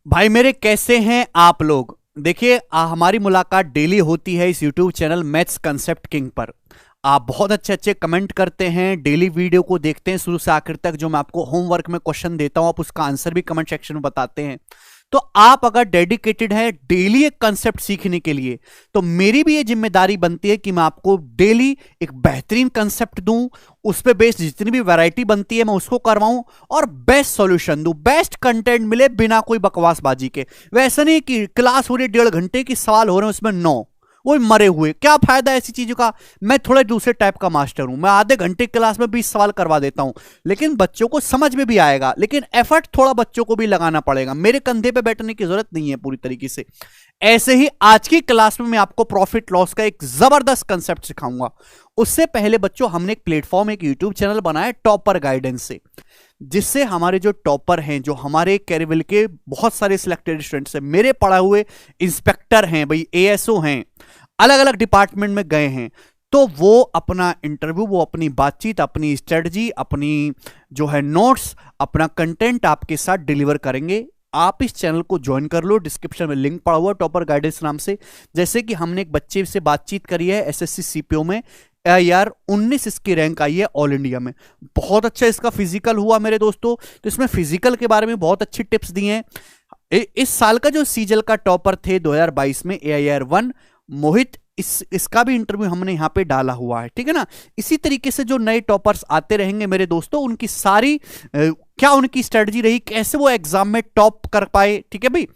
भाई मेरे कैसे हैं आप लोग। देखिए हमारी मुलाकात डेली होती है इस YouTube channel maths concept king पर। आप बहुत अच्छे अच्छे कमेंट करते हैं, डेली वीडियो को देखते हैं शुरू से आखिर तक। जो मैं आपको होमवर्क में क्वेश्चन देता हूं आप उसका आंसर भी कमेंट सेक्शन में बताते हैं। तो आप अगर डेडिकेटेड हैं डेली एक कंसेप्ट सीखने के लिए तो मेरी भी ये जिम्मेदारी बनती है कि मैं आपको डेली एक बेहतरीन कंसेप्ट दूं, उस पे बेस्ड जितनी भी वैरायटी बनती है मैं उसको करवाऊं और बेस्ट सॉल्यूशन दूं, बेस्ट कंटेंट मिले बिना कोई बकवासबाजी के। वैसा नहीं कि क्लास हो रही 1.5 घंटे की सवाल हो रहे हैं उसमें 9 वो मरे हुए, क्या फायदा ऐसी चीजों का। मैं थोड़े दूसरे टाइप का मास्टर हूं, मैं आधे घंटे क्लास में 20 सवाल करवा देता हूं, लेकिन बच्चों को समझ में भी आएगा, लेकिन एफर्ट थोड़ा बच्चों को भी लगाना पड़ेगा। मेरे कंधे पे बैठने की जरूरत नहीं है पूरी तरीके से। ऐसे ही आज की क्लास में मैं आपको प्रॉफिट लॉस का एक जबरदस्त कंसेप्ट सिखाऊंगा। उससे पहले बच्चों हमने एक प्लेटफॉर्म, एक यूट्यूब चैनल बनाया टॉपर गाइडेंस से, जिससे हमारे जो टॉपर हैं, जो हमारे कैरिबिल के बहुत सारे सिलेक्टेड स्टूडेंट्स हैं, मेरे पढ़ा हुए इंस्पेक्टर हैं भाई, एएसओ हैं, अलग अलग डिपार्टमेंट में गए हैं, तो वो अपना इंटरव्यू, वो अपनी बातचीत, अपनी स्ट्रेटजी, अपनी जो है नोट्स, अपना कंटेंट आपके साथ डिलीवर करेंगे। आप इस चैनल को ज्वाइन कर लो, डिस्क्रिप्शन में लिंक पड़ा हुआ टॉपर गाइडेंस नाम से। जैसे कि हमने एक बच्चे से बातचीत करी है एसएससी सीपीओ में, यार 19 इसकी रैंक आई है ऑल इंडिया में। बहुत अच्छा इसका फिजिकल हुआ मेरे दोस्तों, तो इसमें फिजिकल के बारे में बहुत अच्छी टिप्स दी हैं। इस साल का जो सीजल का टॉपर थे 2022 में AIR 1 मोहित, इसका भी इंटरव्यू हमने यहां पे डाला हुआ है, ठीक है ना। इसी तरीके से जो नए टॉपर्स आते रहेंगे मेरे दोस्तों, उनकी सारी क्या उनकी स्ट्रेटजी रही, कैसे वो एग्जाम में टॉप कर पाए, ठीक है भाई,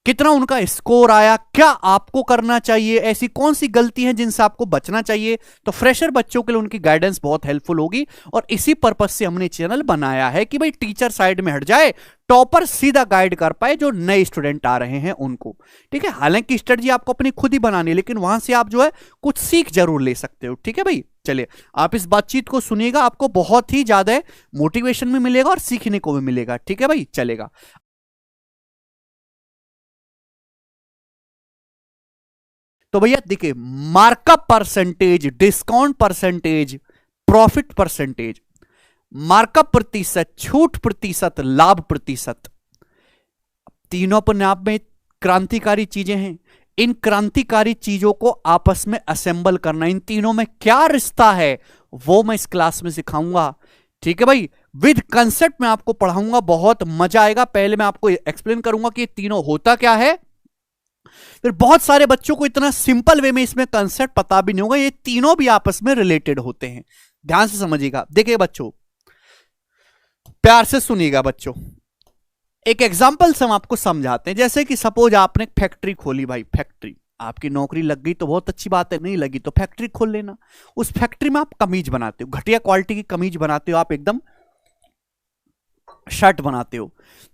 कितना उनका स्कोर आया, क्या आपको करना चाहिए, ऐसी कौन सी गलती है जिनसे आपको बचना चाहिए। तो फ्रेशर बच्चों के लिए उनकी गाइडेंस बहुत हेल्पफुल होगी, और इसी पर्पस से हमने चैनल बनाया है कि भाई टीचर साइड में हट जाए, टॉपर सीधा गाइड कर पाए जो नए स्टूडेंट आ रहे हैं उनको, ठीक है। हालांकि स्ट्रेटजी आपको अपनी खुद ही बनानी है, लेकिन वहां से आप जो है कुछ सीख जरूर ले सकते हो, ठीक है भाई। चलिए आप इस बातचीत को सुनिएगा, आपको बहुत ही ज्यादा मोटिवेशन भी मिलेगा और सीखने को भी मिलेगा, ठीक है भाई। चलेगा, तो भैया देखिए, markup percentage, discount percentage, profit percentage, markup प्रतिशत, छूट प्रतिशत, लाभ प्रतिशत, तीनों अपने आप में क्रांतिकारी चीजें हैं। इन क्रांतिकारी चीजों को आपस में असेंबल करना, इन तीनों में क्या रिश्ता है वो मैं इस क्लास में सिखाऊंगा, ठीक है भाई। विद कंसेप्ट में आपको पढ़ाऊंगा, बहुत मजा आएगा। पहले मैं आपको एक्सप्लेन करूंगा कि ये तीनों होता क्या है, फिर बहुत सारे बच्चों को इतना सिंपल वे में इसमें कंसेप्ट पता भी नहीं होगा, ये तीनों भी आपस में रिलेटेड होते हैं। ध्यान से समझिएगा। देखिए बच्चों, प्यार से सुनिएगा बच्चों, एक एग्जांपल से हम आपको समझाते हैं। जैसे कि सपोज आपने एक फैक्ट्री खोली भाई, फैक्ट्री, आपकी नौकरी लग गई तो बहुत अच्छी बात है, नहीं लगी तो फैक्ट्री खोल लेना। उस फैक्ट्री में आप कमीज बनाते हो, घटिया क्वालिटी की कमीज बनाते हो, आप एकदम शर्ट बनाते हो।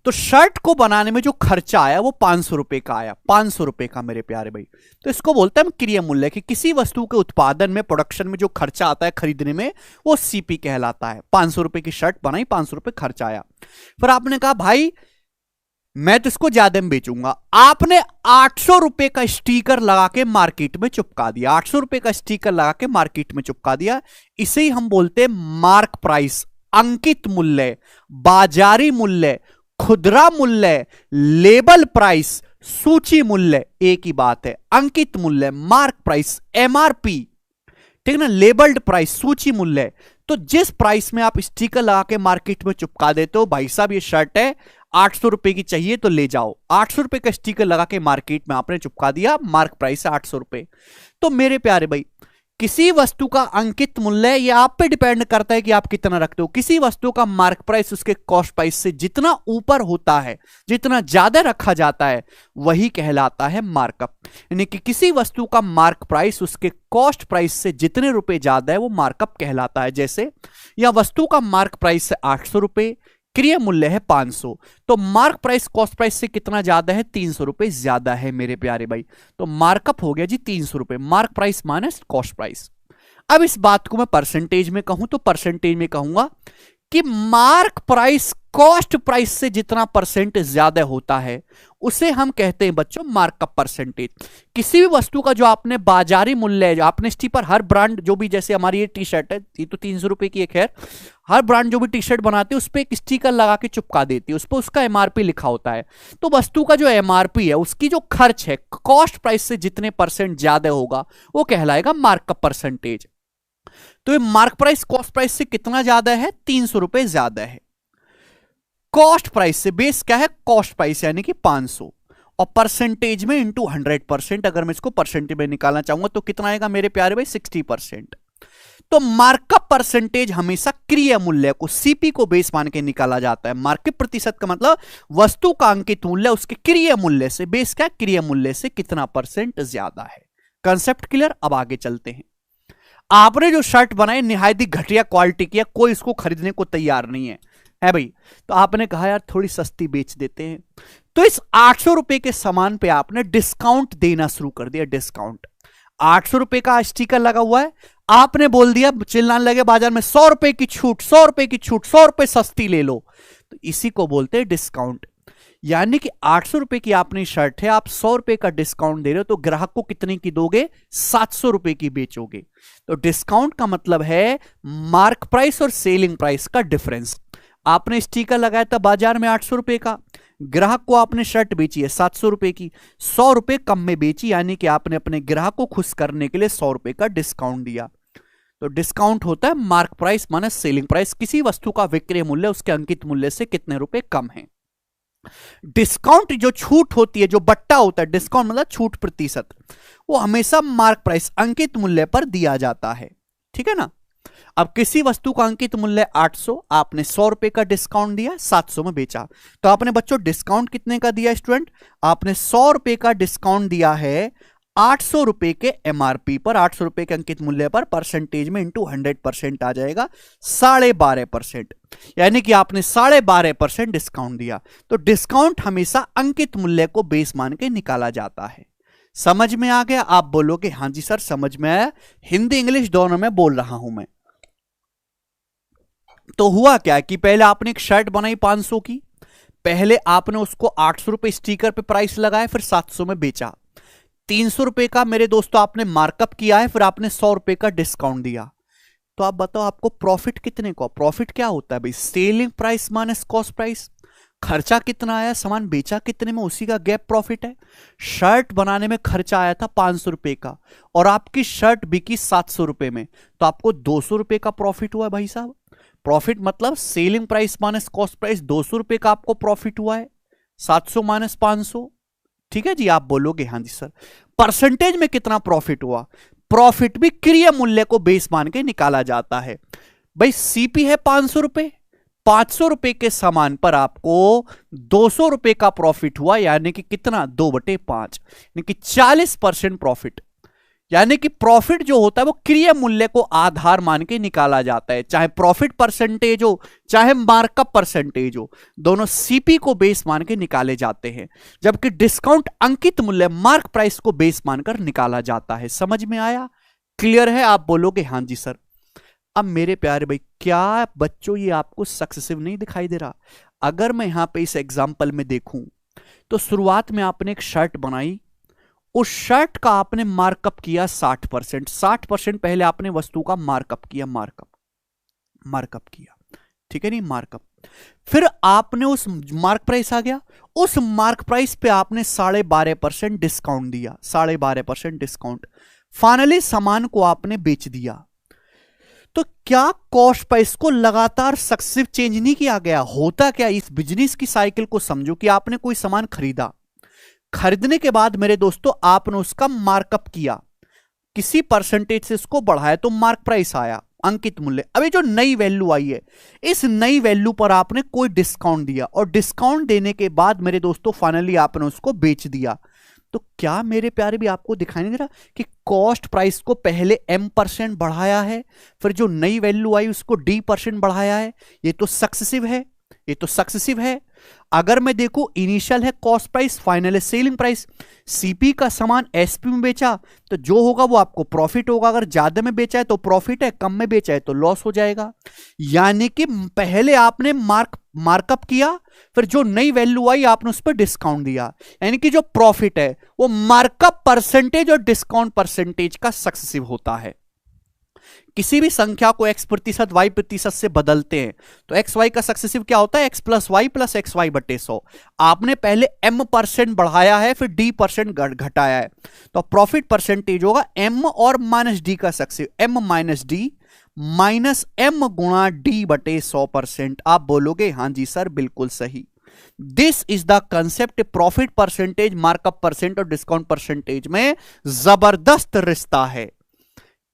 तो शर्ट को बनाने में जो खर्चा आया वो 500 रुपए का आया, 500 रुपए का मेरे प्यारे भाई। तो इसको बोलते हैं क्रिया मूल्य, कि किसी वस्तु के उत्पादन में, प्रोडक्शन में जो खर्चा आता है खरीदने में, वो सीपी कहलाता है। 500 रुपए की शर्ट बनाई, 500 रुपए खर्चा आया। फिर आपने कहा भाई मैं तो इसको ज्यादा में बेचूंगा, आपने 800 रुपए का स्टिकर लगा के मार्केट में चिपका दिया, 800 रुपए का स्टिकर लगा के मार्केट में चिपका दिया। इसे ही हम बोलते हैं मार्क प्राइस, अंकित मूल्य, बाजारी मूल्य, खुदरा मूल्य, लेबल प्राइस, सूची मूल्य, एक ही बात है। अंकित मूल्य, मार्क प्राइस, MRP, ठीक है ना, लेबल्ड प्राइस, सूची मूल्य। तो जिस प्राइस में आप स्टिकर लगा के मार्केट में चिपका देते हो, भाई साहब ये शर्ट है 800 रुपए की चाहिए तो ले जाओ, 800 रुपए का स्टिकर लगा के मार्केट में आपने चिपका दिया, मार्क प्राइस है 800 रुपए। तो मेरे प्यारे भाई, किसी वस्तु का अंकित मूल्य ये आप पे डिपेंड करता है कि आप कितना रखते हो। किसी वस्तु का मार्क प्राइस उसके कॉस्ट प्राइस से जितना ऊपर होता है, जितना ज्यादा रखा जाता है, वही कहलाता है मार्कअप। यानी कि किसी वस्तु का मार्क प्राइस उसके कॉस्ट प्राइस से जितने रुपए ज्यादा है वो मार्कअप कहलाता है। जैसे यह वस्तु का मार्क प्राइस है 800 रुपए, क्रिय मूल्य है 500, तो मार्क प्राइस कॉस्ट प्राइस से कितना ज्यादा है, 300 रुपए ज्यादा है मेरे प्यारे भाई। तो मार्कअप हो गया जी 300 रुपए, mark price minus cost price. अब इस बात को मैं परसेंटेज में कहूं तो परसेंटेज में कहूंगा कि मार्क प्राइस कॉस्ट प्राइस से जितना परसेंट ज्यादा होता है उसे हम कहते हैं बच्चों मार्कअप परसेंटेज। किसी भी वस्तु का जो आपने बाजारी मूल्य है, जो आपने स्टीपर हर ब्रांड जो भी, जैसे हमारी ये टी शर्ट है, ये तो 300 रुपए की एक है, हर ब्रांड जो भी टी शर्ट बनाती है उस पर एक स्टिकर लगा के चिपका देती है, उस पर उसका एमआरपी लिखा होता है। तो वस्तु का जो एमआरपी है उसकी जो खर्च है कॉस्ट प्राइस से जितने परसेंट ज्यादा होगा वो कहलाएगा मार्कअप परसेंटेज। तो ये मार्क प्राइस कॉस्ट प्राइस से कितना ज्यादा है, 300 रुपए ज्यादा है। कॉस्ट प्राइस से बेस क्या है, कॉस्ट प्राइस यानी कि 500, और परसेंटेज में इंटू 100%। अगर मैं इसको परसेंटेज में निकालना चाहूंगा तो कितना आएगा मेरे प्यारे भाई, 60%। तो मार्कअप परसेंटेज हमेशा क्रिय मूल्य को, सीपी को बेस मान के निकाला जाता है। मार्कअप प्रतिशत का मतलब वस्तु का अंकित मूल्य उसके क्रिय मूल्य से, बेस क्या, क्रिय मूल्य से कितना परसेंट ज्यादा है। Concept clear. अब आगे चलते हैं। आपने जो शर्ट बनाई निहायत ही घटिया क्वालिटी की है, कोई इसको खरीदने को तैयार नहीं है भाई, तो आपने कहा यार थोड़ी सस्ती बेच देते हैं। तो इस 800 रुपए के सामान पे आपने डिस्काउंट देना शुरू कर दिया। डिस्काउंट 800 रुपए का स्टिकर लगा हुआ है, आपने बोल दिया, चिल्लाने लगे बाजार में 100 रुपए की छूट, 100 रुपए की छूट, 100 रुपए सस्ती ले लो। तो इसी को बोलते हैं डिस्काउंट। यानी कि 800 रुपए की आपने शर्ट है, आप 100 रुपए का डिस्काउंट दे रहे हो, तो ग्राहक को कितने की दोगे, 700 रुपए की बेचोगे। तो डिस्काउंट का मतलब है मार्क प्राइस और सेलिंग प्राइस का डिफरेंस। आपने स्टिकर लगाया था बाजार में 800 रुपए का, ग्राहक को आपने शर्ट बेची है 700 रुपए की, 100 रुपए कम में बेची, यानी कि आपने अपने ग्राहक को खुश करने के लिए 100 रुपए का डिस्काउंट दिया। तो डिस्काउंट होता है mark price minus selling price, किसी वस्तु का विक्रय मूल्य उसके अंकित मूल्य से कितने रुपए कम है। डिस्काउंट जो छूट होती है, जो बट्टा होता है, डिस्काउंट मतलब छूट प्रतिशत, वो हमेशा मार्क प्राइस अंकित मूल्य पर दिया जाता है। ठीक है ना। अब किसी वस्तु का अंकित मूल्य 800, आपने 100 रुपए का डिस्काउंट दिया, 700 में बेचा, तो आपने बच्चों डिस्काउंट कितने का दिया स्टूडेंट, आपने 100 रुपए का डिस्काउंट दिया है 800 रुपए के एमआरपी पर, 800 रुपए के अंकित मूल्य पर, परसेंटेज में इंटू 100% आ जाएगा 12.5%, यानी कि आपने 12.5% डिस्काउंट दिया। तो डिस्काउंट हमेशा अंकित मूल्य को बेस मान के निकाला जाता है। समझ में आ गया। आप बोलोगे हां जी सर समझ में आया, हिंदी इंग्लिश दोनों में बोल रहा हूं मैं। तो हुआ क्या कि पहले आपने एक शर्ट बनाई 500 की, पहले आपने उसको 800 रुपए स्टिकर पे प्राइस लगाया, फिर 700 में बेचा, 300 रुपए का मेरे दोस्तों आपने मार्कअप किया है, फिर आपने 100 रुपए का डिस्काउंट दिया। तो आप बताओ आपको प्रॉफिट कितने का। प्रॉफिट क्या होता है भाई, selling price minus cost price. खर्चा कितना आया, सामान बेचा कितने में, उसी का गैप प्रॉफिट है। शर्ट बनाने में खर्चा आया था 500 रुपए का और आपकी शर्ट बिकी 700 रुपए में, तो आपको 200 रुपए का प्रॉफिट हुआ भाई साहब। प्रॉफिट मतलब selling price minus cost price, 200 रुपए का आपको प्रॉफिट हुआ है, 700 माइनस 500। ठीक है जी। आप बोलोगे हाँ जी सर परसेंटेज में कितना प्रॉफिट हुआ। प्रॉफिट भी क्रिय मूल्य को बेस मान के निकाला जाता है भाई। सीपी है 500 रुपए, 500 रुपए के सामान पर आपको 200 रुपए का प्रॉफिट हुआ, यानी कि कितना, 2/5, यानी कि 40% प्रॉफिट। यानी कि प्रॉफिट जो होता है वो क्रिय मूल्य को आधार मान के निकाला जाता है, चाहे प्रॉफिट परसेंटेज हो चाहे मार्कअप परसेंटेज हो, दोनों सीपी को बेस मान के निकाले जाते हैं, जबकि डिस्काउंट अंकित मूल्य मार्क प्राइस को बेस मानकर निकाला जाता है। समझ में आया, क्लियर है। आप बोलोगे हाँ जी सर। अब मेरे प्यारे भाई क्या बच्चों ये आपको सक्सेसिव नहीं दिखाई दे रहा। अगर मैं यहां पे इस एग्जाम्पल में देखूं तो शुरुआत में आपने एक शर्ट बनाई, उस शर्ट का आपने मार्कअप किया 60%, 60% पहले आपने वस्तु का मार्कअप किया, मार्कअप किया, ठीक है नहीं, मार्कअप। फिर आपने उस मार्क प्राइस आ गया, उस मार्क प्राइस पे आपने 12.5% डिस्काउंट दिया, 12.5% डिस्काउंट। फाइनली सामान को आपने बेच दिया। तो क्या कॉस्ट प्राइस को लगातार सक्सेसिव चेंज नहीं किया गया। होता क्या, इस बिजनेस की साइकिल को समझो कि आपने कोई सामान खरीदा, खरीदने के बाद मेरे दोस्तों आपने उसका मार्कअप किया, किसी परसेंटेज से इसको बढ़ाया, तो मार्क प्राइस आया, अंकित मूल्य। अभी जो नई वैल्यू आई है, इस नई वैल्यू पर आपने कोई डिस्काउंट दिया, और डिस्काउंट देने के बाद मेरे दोस्तों फाइनली आपने उसको बेच दिया। तो क्या मेरे प्यारे भी आपको दिखाई नहीं दे रहा कि कॉस्ट प्राइस को पहले m% बढ़ाया है, फिर जो नई वैल्यू आई उसको d% बढ़ाया है। ये तो सक्सेसिव है, ये तो सक्सेसिव है। अगर मैं देखूं इनिशियल है कॉस्ट प्राइस, फाइनल है सेलिंग प्राइस। सीपी का सामान एसपी में बेचा तो जो होगा वो आपको प्रॉफिट होगा। अगर ज्यादा में बेचा है तो प्रॉफिट है, कम में बेचा है तो लॉस हो जाएगा। यानी कि पहले आपने मार्कअप किया, फिर जो नई वैल्यू आई आपने उस पर डिस्काउंट दिया, यानी कि जो प्रॉफिट है वो मार्कअप परसेंटेज और डिस्काउंट परसेंटेज का सक्सेसिव होता है। किसी भी संख्या को x प्रतिशत y प्रतिशत से बदलते हैं तो एक्स वाई का सक्सेसिव क्या होता है, x plus Y plus X Y बटे 100। आपने पहले m% बढ़ाया है फिर d% घटाया है तो प्रॉफिट परसेंटेज होगा m और माइनस डी का successive, m minus D minus m गुणा d बटे 100%। आप बोलोगे हाँ जी सर बिल्कुल सही। This is the concept. Profit percentage, markup percent और डिस्काउंट परसेंटेज में जबरदस्त रिश्ता है।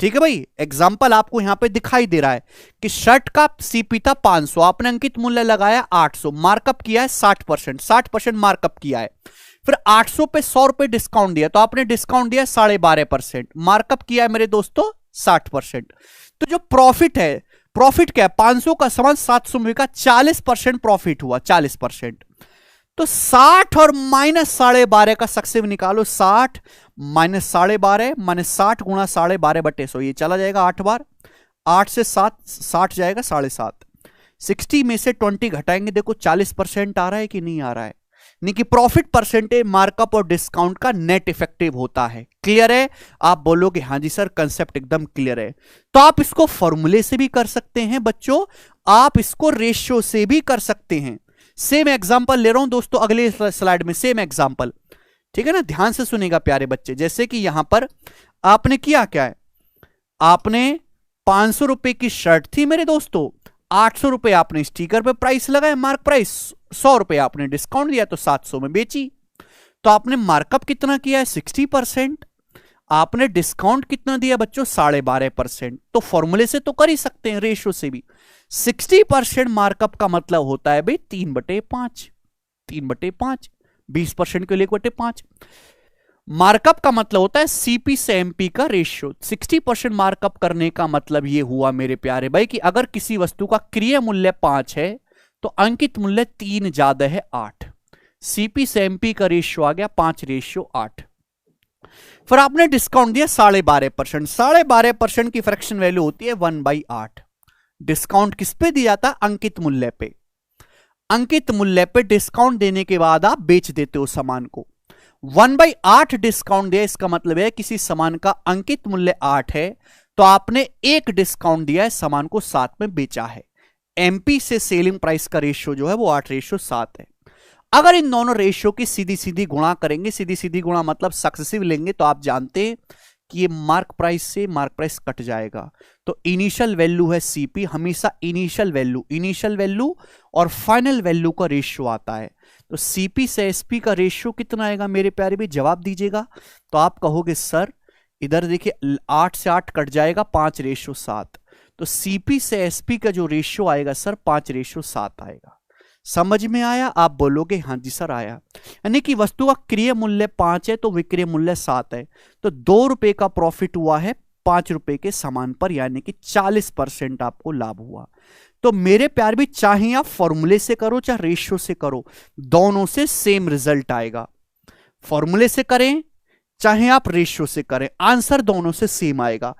ठीक है भाई, एग्जाम्पल आपको यहां पे दिखाई दे रहा है कि शर्ट का सीपी था 500, आपने अंकित मूल्य लगाया 800, मार्कअप किया है 60%, 60% मार्कअप किया है, फिर 800 पे 100 रुपए डिस्काउंट दिया तो आपने डिस्काउंट दिया 12.5%, मार्कअप किया है मेरे दोस्तों 60%। तो जो प्रॉफिट है, प्रॉफिट क्या है, 500 का सामान 700 में बिका, 40% प्रॉफिट हुआ, 40%। तो 60 और माइनस 12.5 का सक्सेसिव निकालो, 60 माइनस 12.5 माइनस 60 गुणा 12.5 बटे 100, ये चला जाएगा 8 बार, 8 से 7 60 जाएगा 7.5, 60 में से 20 घटाएंगे, देखो 40% आ रहा है कि नहीं आ रहा है। नहीं कि प्रॉफिट परसेंटेज मार्कअप और डिस्काउंट का नेट इफेक्टिव होता है। क्लियर है? आप बोलोगे हाँ जी सर कंसेप्ट एकदम क्लियर है। तो आप इसको फॉर्मूले से भी कर सकते हैं बच्चों, आप इसको रेशियो से भी कर सकते हैं। सेम एग्जांपल ले रहा हूं दोस्तों अगले स्लाइड में, सेम एग्जांपल, ठीक है ना, ध्यान से सुनेगा प्यारे बच्चे। जैसे कि यहां पर आपने किया क्या है, आपने 500 रुपए की शर्ट थी मेरे दोस्तों, 800 रुपए आपने स्टिकर पे प्राइस लगाया, मार्क प्राइस 100 रुपए आपने डिस्काउंट दिया तो 700 में बेची। तो आपने मार्कअप कितना किया है 60%, आपने डिस्काउंट कितना दिया बच्चों 12.5%। तो फॉर्मूले से तो कर ही सकते हैं, रेशियो से भी। 60% मार्कअप का मतलब होता है भाई 3/5, 3/5, 20% के लिए 1/5। मार्कअप का मतलब होता है सीपी से एमपी का रेशियो। 60% मार्कअप करने का मतलब यह हुआ मेरे प्यारे भाई कि अगर किसी वस्तु का क्रिय मूल्य 5 है तो अंकित मूल्य 3 ज्यादा है 8, सीपी से एमपी का रेशियो आ गया 5:8। फिर आपने डिस्काउंट दिया 12.5%, 12.5% की फ्रैक्शन वैल्यू होती है 1/8। डिस्काउंट किस पे दिया था, अंकित मूल्य पे। अंकित मूल्य पे डिस्काउंट देने के बाद आप बेच देते हो सामान को। 1/8 डिस्काउंट दिया, इसका मतलब है किसी सामान का अंकित मूल्य 8 है तो आपने 1 डिस्काउंट दिया है, सामान को 7 में बेचा है। एमपी से सेलिंग प्राइस का रेशियो जो है वो 8:7 है। अगर इन दोनों रेशियो की सीधी सीधी गुणा करेंगे, सीधी सीधी गुणा मतलब सक्सेसिव लेंगे, तो आप जानते हैं कि ये मार्क प्राइस से मार्क प्राइस कट जाएगा। तो इनिशियल वैल्यू है सीपी, हमेशा इनिशियल वैल्यू और फाइनल वैल्यू का रेशियो आता है। तो सीपी से एसपी का रेशियो कितना आएगा मेरे प्यारे भी, जवाब दीजिएगा। तो आप कहोगे सर इधर देखिए 8 से 8 कट जाएगा, 5:7। तो सीपी से एसपी का जो रेशियो आएगा सर 5:7 आएगा। समझ में आया? आप बोलोगे हाँ जी सर आया। यानी कि वस्तु का क्रिय मूल्य 5 है तो विक्रय मूल्य 7 है, तो 2 रुपए का प्रॉफिट हुआ है 5 रुपए के सामान पर, यानी कि 40% आपको लाभ हुआ। तो मेरे प्यार भी चाहे आप फॉर्मूले से करो चाहे रेशियो से करो, दोनों से सेम रिजल्ट आएगा। फॉर्मूले से करें चाहे आप रेशियो से करें, आंसर दोनों से सेम आएगा।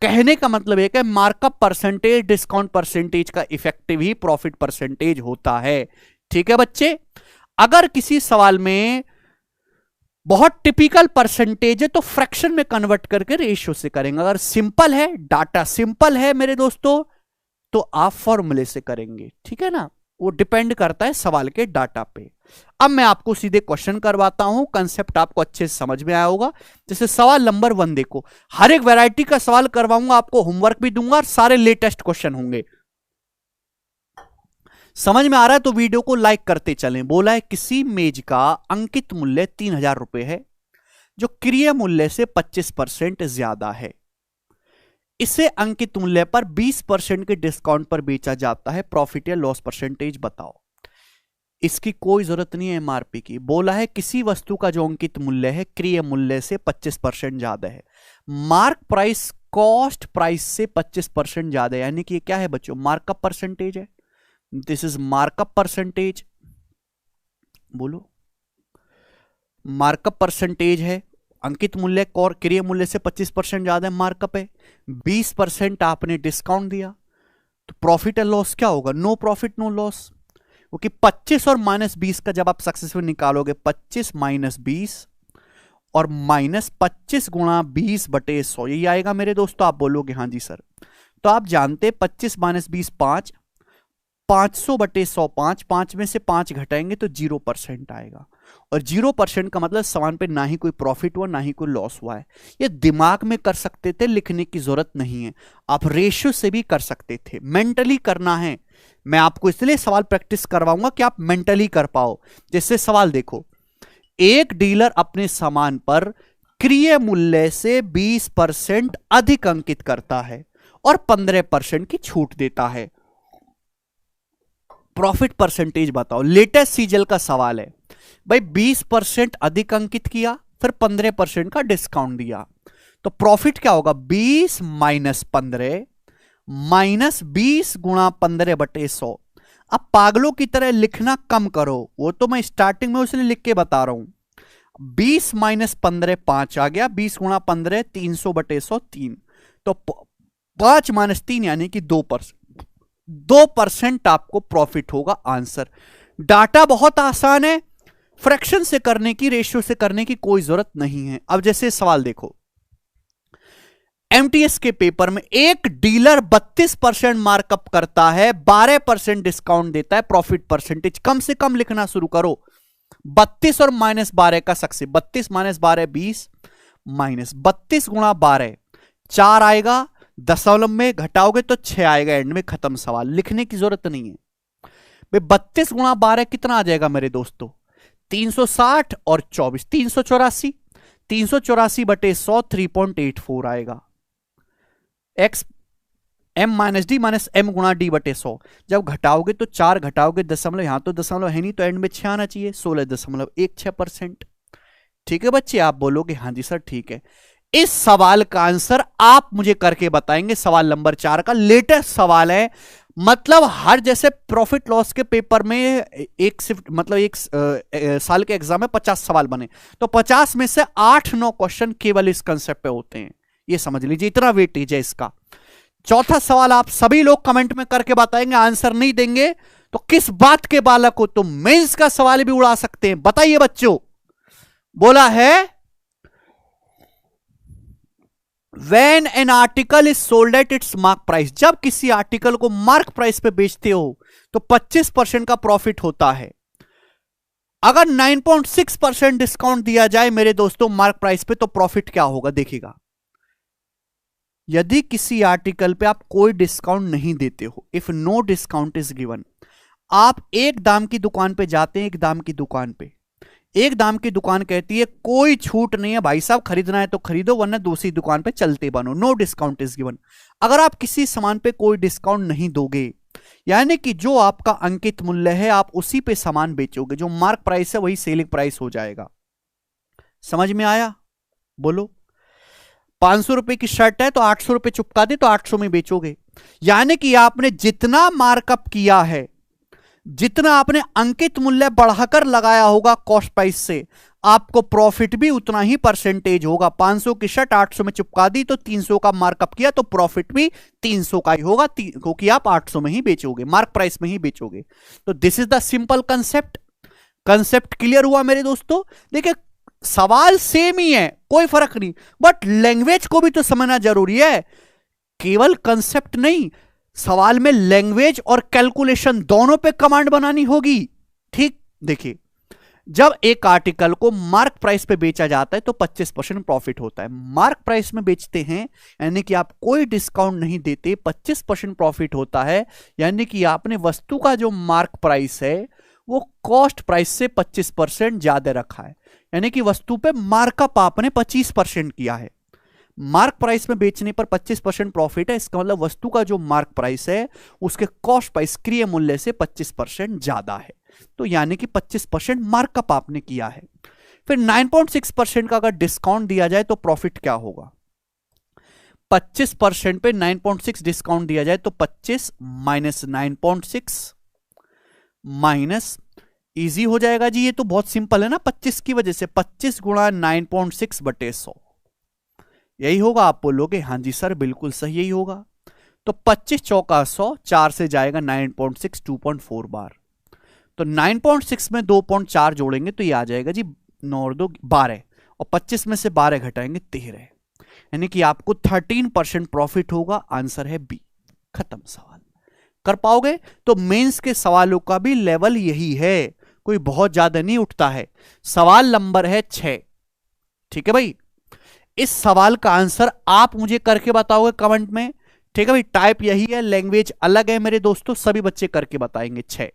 कहने का मतलब है कि मार्कअप परसेंटेज डिस्काउंट परसेंटेज का इफेक्टिव ही प्रॉफिट परसेंटेज होता है। ठीक है बच्चे, अगर किसी सवाल में बहुत टिपिकल परसेंटेज है तो फ्रैक्शन में कन्वर्ट करके रेशियो से करेंगे। अगर सिंपल है, डाटा सिंपल है मेरे दोस्तों, तो आप फॉर्मूले से करेंगे। ठीक है ना, वो डिपेंड करता है सवाल के डाटा पे। अब मैं आपको सीधे क्वेश्चन करवाता हूं, कंसेप्ट आपको अच्छे से समझ में आया होगा। जैसे सवाल नंबर 1 देखो, हर एक वैरायटी का सवाल करवाऊंगा, आपको होमवर्क भी दूंगा और सारे लेटेस्ट क्वेश्चन होंगे। समझ में आ रहा है तो वीडियो को लाइक करते चलें। बोला है किसी मेज का अंकित मूल्य 3000 रुपए है जो क्रिय मूल्य से 25% ज्यादा है। इसे अंकित मूल्य पर 20% के डिस्काउंट पर बेचा जाता है, प्रॉफिट या लॉस परसेंटेज बताओ। इसकी कोई जरूरत नहीं है एमआरपी की। बोला है किसी वस्तु का जो अंकित मूल्य है क्रिय मूल्य से 25% ज्यादा है, मार्क प्राइस कॉस्ट प्राइस से 25% ज्यादा है, यानी कि ये क्या है बच्चों, मार्कअप परसेंटेज है। This is markup percentage. बोलो, मार्कअप परसेंटेज है, अंकित मूल्य और क्रय मूल्य से 25% ज्यादा मार्कअप है, 20% आपने डिस्काउंट दिया, तो प्रॉफिट एंड लॉस क्या होगा? नो प्रॉफिट नो लॉस, क्योंकि 25 और -20 का जब आप सक्सेसफुल निकालोगे, 25 - 20 और -25 गुणा 20/100, यही आएगा मेरे दोस्तों। आप बोलोगे हाँ जी सर। तो आप जानते 25 - 20 5, 500/100 5, 5 में से 5 घटाएंगे तो 0% आएगा, और 0% का मतलब समान पे ना ही कोई प्रॉफिट हुआ ना ही कोई लॉस हुआ है। ये दिमाग में कर सकते थे, लिखने की जरूरत नहीं है। आप रेशियो से भी कर सकते थे, मेंटली करना है। मैं आपको इसलिए सवाल प्रैक्टिस करवाऊंगा कि आप मेंटली कर पाओ। जैसे सवाल देखो, एक डीलर अपने सामान पर क्रय मूल्य से 20% अधिक अंकित करता है और 15% की छूट देता है। प्रॉफिट परसेंटेज बताओ। लेटेस्ट सीजल का सवाल है भाई, 20% अधिक अंकित किया, फिर 15% का डिस्काउंट दिया, तो प्रॉफिट क्या होगा? 20 - 15 -20 गुणा 15/100। अब पागलों की तरह लिखना कम करो, वो तो मैं स्टार्टिंग में उसने लिख के बता रहा हूं। 20 - 15 5 आ गया, 20 गुणा 15 300/100 3, तो 5 - 3 यानी कि 2%। 2% आपको प्रॉफिट होगा आंसर। डाटा बहुत आसान है, फ्रैक्शन से करने की, रेशियो से करने की कोई जरूरत नहीं है। अब जैसे सवाल देखो, एमटीएस के पेपर में एक डीलर 32% मार्कअप करता है, 12% डिस्काउंट देता है, प्रॉफिट परसेंटेज कम से कम लिखना शुरू करो। 32 और -12 का सक्सेस, 32 - 12 20, -32 गुणा 12 4 आएगा, दशमलव में घटाओगे तो 6 आएगा, एंड में खत्म सवाल, लिखने की जरूरत नहीं है भाई। 32 गुणा 12 कितना आ जाएगा मेरे दोस्तों? 360 और 24 384, 384/100 3.84 आएगा। एक्स m - d - m गुणा d/100, जब घटाओगे तो 4 घटाओगे दशमलव, यहां तो दशमलव है नहीं तो एंड में 6 आना चाहिए, 16.16%। ठीक है बच्चे, आप बोलोगे हाँ जी सर ठीक है। इस सवाल का आंसर आप मुझे करके बताएंगे। सवाल नंबर 4 का लेटेस्ट सवाल है, मतलब हर जैसे प्रॉफिट लॉस के पेपर में एक शिफ्ट मतलब एक साल के एग्जाम में 50 सवाल बने, तो 50 में से 8-9 क्वेश्चन केवल इस कंसेप्ट पे होते हैं, ये समझ लीजिए, इतना वेटेज है इसका। चौथा सवाल आप सभी लोग कमेंट में करके बताएंगे, आंसर नहीं देंगे तो किस बात के बालक हो तुम, मेंस का सवाल भी उड़ा सकते हैं, बताइए बच्चों। बोला है When an article is sold at its mark price, जब किसी आर्टिकल को मार्क प्राइस पे बेचते हो तो 25% का प्रॉफिट होता है। अगर 9.6% डिस्काउंट दिया जाए मेरे दोस्तों मार्क प्राइस पे, तो प्रॉफिट क्या होगा देखिएगा। यदि किसी आर्टिकल पे आप कोई डिस्काउंट नहीं देते हो, if no discount is given, आप एक दाम की दुकान पे जाते हैं, एक दाम की दुकान पे, एक दाम की दुकान कहती है कोई छूट नहीं है भाई साहब, खरीदना है तो खरीदो वरना दूसरी दुकान पे चलते बनो, नो डिस्काउंट इज गिवन। अगर आप किसी सामान पे कोई डिस्काउंट नहीं दोगे, यानी कि जो आपका अंकित मूल्य है आप उसी पे सामान बेचोगे, जो मार्क प्राइस है वही सेलिंग प्राइस हो जाएगा। समझ में आया? बोलो। 500 रुपए की शर्ट है तो 800 रुपए चुपका दे तो 800 में बेचोगे, यानी कि आपने जितना मार्कअप किया है, जितना आपने अंकित मूल्य बढ़ाकर लगाया होगा कॉस्ट प्राइस से, आपको प्रॉफिट भी उतना ही परसेंटेज होगा। 500 की शर्ट 800 में चुपका दी तो 300 का मार्कअप किया तो प्रॉफिट भी 300 का ही होगा, क्योंकि आप 800 में ही बेचोगे, मार्क प्राइस में ही बेचोगे। तो this is the simple concept. Concept clear हुआ मेरे दोस्तों? देखिए सवाल सेम ही है, कोई फर्क नहीं, बट लैंग्वेज को भी तो समझना जरूरी है, केवल कंसेप्ट नहीं। सवाल में लैंग्वेज और कैलकुलेशन दोनों पे कमांड बनानी होगी। ठीक, देखिए जब एक आर्टिकल को मार्क प्राइस पे बेचा जाता है तो 25% प्रॉफिट होता है। मार्क प्राइस में बेचते हैं यानी कि आप कोई डिस्काउंट नहीं देते, 25% प्रॉफिट होता है, यानी कि आपने वस्तु का जो मार्क प्राइस है वो कॉस्ट प्राइस से 25% ज्यादा रखा है, यानी कि वस्तु पे मार्कअप आपने 25% किया है। मार्क प्राइस में बेचने पर 25% प्रॉफिट है, इसका मतलब वस्तु का जो मार्क प्राइस है उसके कॉस्ट प्राइस क्रय मूल्य से 25% ज्यादा है, तो यानी कि 25% मार्कअप आपने किया है। फिर 9.6% का अगर डिस्काउंट दिया जाए तो प्रॉफिट क्या होगा? 25% पे 9.6 डिस्काउंट दिया जाए तो 25 - 9.6 - इजी हो जाएगा जी, ये तो बहुत सिंपल है ना, 25 की वजह से 25 गुणा 9.6 बटे 100, यही होगा। आप बोलोगे हाँ जी सर बिल्कुल सही यही होगा। तो 25 चौका 100, 4 से जाएगा 9.6, 2.4 बार। तो 9.6 में 2.4 जोड़ेंगे तो ये आ जाएगा जी 9 और 2 12, और 25 में से 12 घटाएंगे 13, यानी कि आपको 13% प्रॉफिट होगा। आंसर है बी। खत्म सवाल। कर पाओगे? तो मेंस के सवालों का भी लेवल यही है, कोई बहुत ज्यादा नहीं उठता है। सवाल नंबर है 6। ठीक है भाई, इस सवाल का आंसर आप मुझे करके बताओगे कमेंट में। ठीक है भाई, टाइप यही है, लैंग्वेज अलग है मेरे दोस्तों, सभी बच्चे करके बताएंगे। 6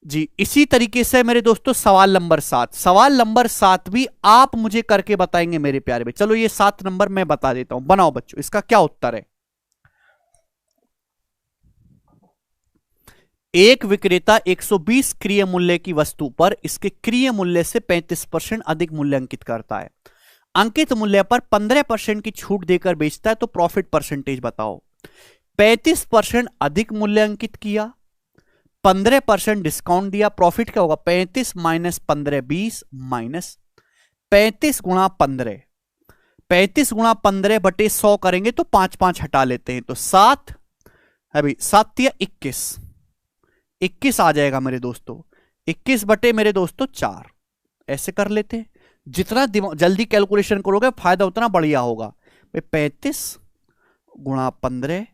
जी। इसी तरीके से मेरे दोस्तों सवाल नंबर 7, सवाल नंबर 7 भी आप मुझे करके बताएंगे मेरे प्यारे भाई। चलो ये 7 नंबर मैं बता देता हूं, बनाओ बच्चों इसका क्या उत्तर है। एक विक्रेता 120 क्रिय मूल्य की वस्तु पर इसके क्रिय मूल्य से 35% अधिक मूल्य अंकित करता है। अंकित मूल्य पर 15% की छूट देकर बेचता है, तो प्रॉफिट परसेंटेज बताओ। 35% अधिक मूल्य अंकित किया, 15% डिस्काउंट दिया, प्रॉफिट क्या होगा? 35 माइनस 15 20, माइनस 35 गुणा 15, 35 गुणा 15 बटे 100 करेंगे तो 5 5 हटा लेते हैं, तो 7 है भाई, 7 या 21, 21 आ जाएगा मेरे दोस्तों। 21 बटे मेरे दोस्तों 4, ऐसे कर लेते हैं। जितना जल्दी कैलकुलेशन करोगे फायदा उतना बढ़िया होगा भाई। 35 गुणा 15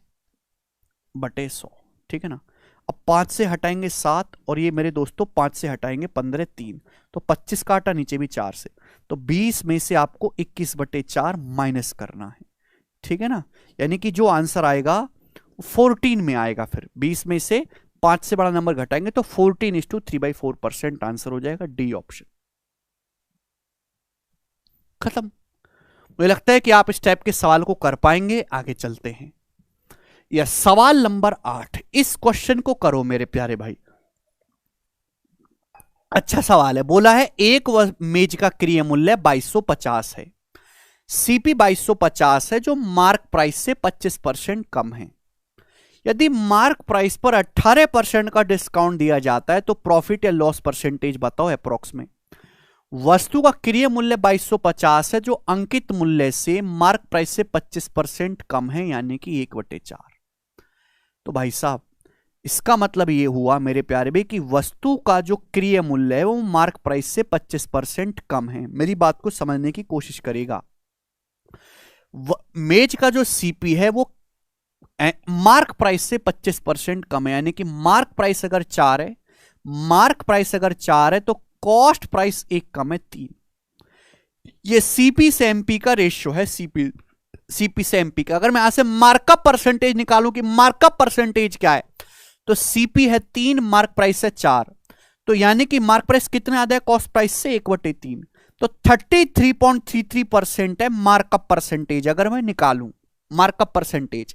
बटे 100, ठीक है ना। अब 5 से हटाएंगे 7, और ये मेरे दोस्तों 5 से हटाएंगे 15 3, तो 25 काटा, नीचे भी 4 से, तो 20 में से आपको 21 बटे 4 माइनस करना है। ठीक है ना, यानी कि जो आंसर आएगा 14 में आएगा। फिर 20 में से 5 से बड़ा नंबर घटाएंगे तो 14:3/4% आंसर हो जाएगा, डी ऑप्शन। खत्म। मुझे लगता है कि आप इस टाइप के सवाल को कर पाएंगे। आगे चलते हैं। यह सवाल नंबर 8, इस क्वेश्चन को करो मेरे प्यारे भाई। अच्छा सवाल है। बोला है एक मेज का क्रिय मूल्य 2250 है, सीपी 2250 है, जो मार्क प्राइस से 25% कम है। यदि मार्क प्राइस पर 18% का डिस्काउंट दिया जाता है तो प्रॉफिट या लॉस परसेंटेज बताओ अप्रोक्स में। वस्तु का क्रिय मूल्य 2250 है, जो अंकित मूल्य से मार्क प्राइस से 25% कम है, यानी कि 1/4। तो भाई साहब इसका मतलब ये हुआ मेरे प्यारे भाई कि वस्तु का जो क्रिय मूल्य है वो मार्क प्राइस से 25% कम है। मेरी बात को समझने की कोशिश करेगा। मेज का जो सीपी है वो मार्क प्राइस से 25% कम है, यानी कि मार्क प्राइस अगर 4 है, मार्क प्राइस अगर 4 है तो कॉस्ट प्राइस 1 कम है 3। ये सीपी से एमपी का रेशियो है। सीपी से एमपी का अगर मैं यहां से मार्कअप परसेंटेज निकालूं कि मार्कअप परसेंटेज क्या है, तो सीपी है 3, मार्क प्राइस है 4, तो यानी कि मार्क प्राइस कितना ज्यादा है कॉस्ट प्राइस से 1/3, तो 33.33% है मार्कअप परसेंटेज अगर मैं निकालूं मार्कअप परसेंटेज।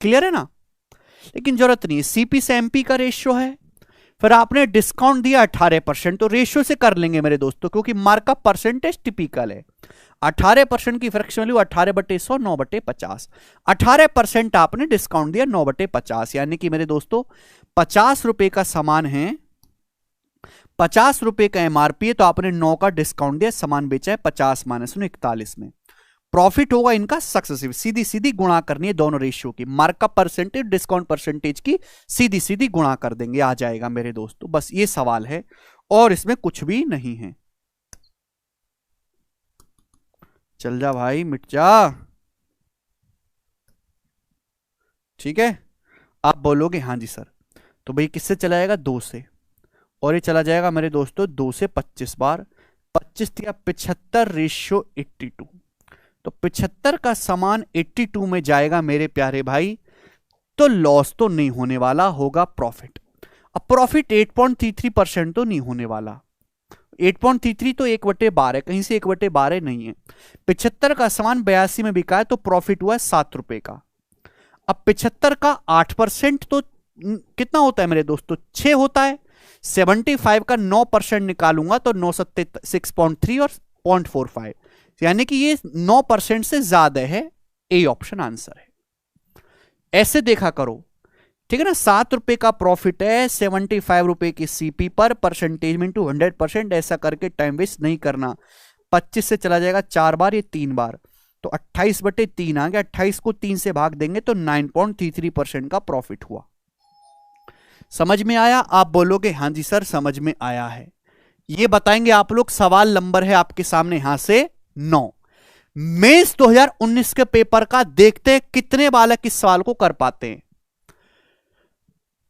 क्लियर है ना। लेकिन जरूरत नहीं है, सीपी से एमपी का रेशियो है, फिर आपने डिस्काउंट दिया 18%, तो रेशियो से कर लेंगे मेरे दोस्तों, क्योंकि मार्कअप परसेंटेज टिपिकल है। 18% की फ्रैक्शन वैल्यू 18/100, 9/50। 18% आपने डिस्काउंट दिया 9/50, यानी कि मेरे दोस्तों 50 रुपए का सामान है, 50 रुपए का एमआरपी है, तो आपने 9 का डिस्काउंट दिया, सामान बेचा है 50 माइनस 41 में। प्रॉफिट होगा इनका सक्सेसिव, सीधी सीधी गुणा करनी है दोनों रेशियो की, मार्कअप परसेंटेज डिस्काउंट परसेंटेज की सीधी सीधी गुणा कर देंगे, आ जाएगा मेरे दोस्तों। बस ये सवाल है और इसमें कुछ भी नहीं है। चल जा भाई मिट जा। ठीक है, आप बोलोगे हाँ जी सर, तो भाई किससे चला जाएगा? 2 से, और ये चला जाएगा मेरे दोस्तों 2 से 25 बार, 25 या 75 रेशियो 82, तो 75 का सामान 82 में जाएगा मेरे प्यारे भाई, तो लॉस तो नहीं होने वाला, होगा प्रॉफिट। अब प्रॉफिट 8.33% तो नहीं होने वाला, 8.33 तो 1/12 है, कहीं से 1/12 नहीं है। 75 का सामान 82 में बिका है, तो प्रॉफिट हुआ है 7 रुपए का। अब 75 का 8% तो कितना होता है मेरे दोस्तों? 6 होता है। 75 का 9% निकालूंगा तो 9 7 6.3 और 0.45, यानी कि ये 9% से ज्यादा है। ए ऑप्शन आंसर है। ऐसे देखा करो ठीक है ना। 7 रुपए का प्रॉफिट है 75 रुपए की सीपी पर, परसेंटेज में टू 100%, ऐसा करके टाइम वेस्ट नहीं करना। 25 से चला जाएगा 4 बार, ये 3 बार, तो 28/3 आ गया। 28 को 3 से भाग देंगे तो 9.33% का प्रॉफिट हुआ। समझ में आया? आप बोलोगे हाँ जी सर समझ में आया है। ये बताएंगे आप लोग। सवाल नंबर है आपके सामने यहां से 9, मेंस 2019 के पेपर का। देखते हैं कितने बालक इस सवाल को कर पाते हैं।